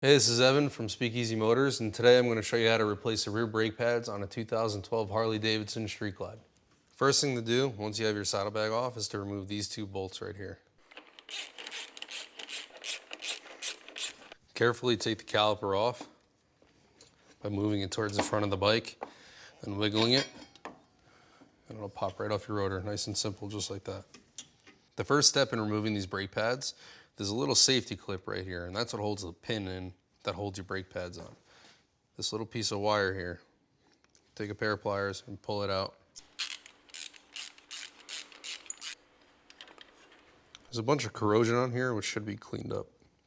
Hey, this is Evan from Speakeasy Motors, and today I'm going to show you how to replace the rear brake pads on a 2012 Harley Davidson Street Glide. First thing to do, once you have your saddlebag off, is to remove these two bolts right here. Carefully take the caliper off by moving it towards the front of the bike and wiggling it, and it'll pop right off your rotor, nice and simple, just like that. The first step in removing these brake pads, there's a little safety clip right here, and that's what holds the pin in that holds your brake pads on. This little piece of wire here, take a pair of pliers and pull it out. There's a bunch of corrosion on here which should be cleaned up.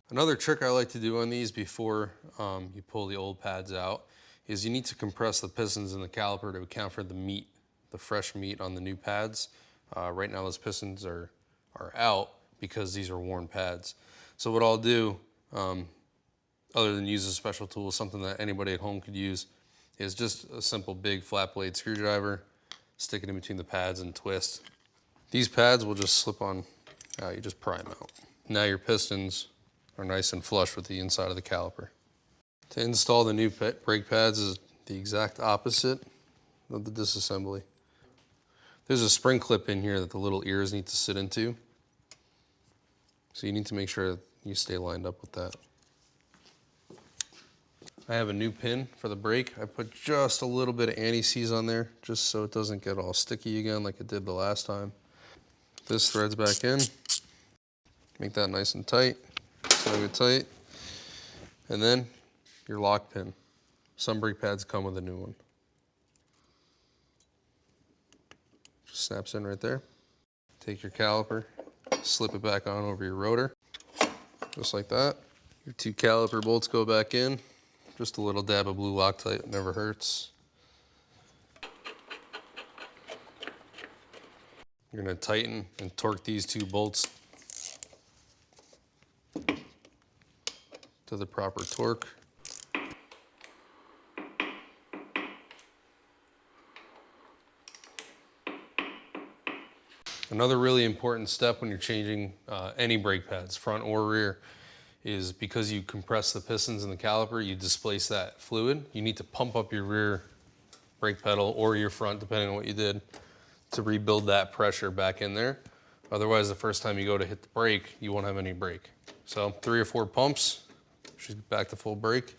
Another trick I like to do on these before you pull the old pads out is you need to compress the pistons in the caliper to account for the meat, the fresh meat on the new pads. Right now those pistons are out because these are worn pads. So what I'll do, other than use a special tool, something that anybody at home could use, is just a simple big flat blade screwdriver, stick it in between the pads and twist. These pads will just slip on out, you just pry them out. Now your pistons are nice and flush with the inside of the caliper. To install the new brake pads is the exact opposite of the disassembly. There's a spring clip in here that the little ears need to sit into. So you need to make sure you stay lined up with that. I have a new pin for the brake. I put just a little bit of anti-seize on there just so it doesn't get all sticky again like it did the last time. This threads back in. Make that nice and tight. Snug it tight. And then your lock pin. Some brake pads come with a new one. Just snaps in right there. Take your caliper, slip it back on over your rotor, just like that. Your two caliper bolts go back in. Just a little dab of blue Loctite, it never hurts. You're going to tighten and torque these two bolts to the proper torque. Another really important step when you're changing any brake pads, front or rear, is because you compress the pistons in the caliper, you displace that fluid. You need to pump up your rear brake pedal or your front, depending on what you did, to rebuild that pressure back in there. Otherwise, the first time you go to hit the brake, you won't have any brake. So 3 or 4 pumps, she's back to full brake,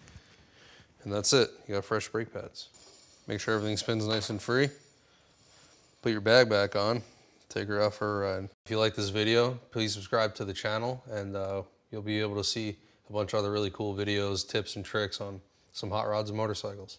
and that's it. You got fresh brake pads. Make sure everything spins nice and free. Put your bag back on. Take her out for a ride. If you like this video, please subscribe to the channel, and you'll be able to see a bunch of other really cool videos, tips, and tricks on some hot rods and motorcycles.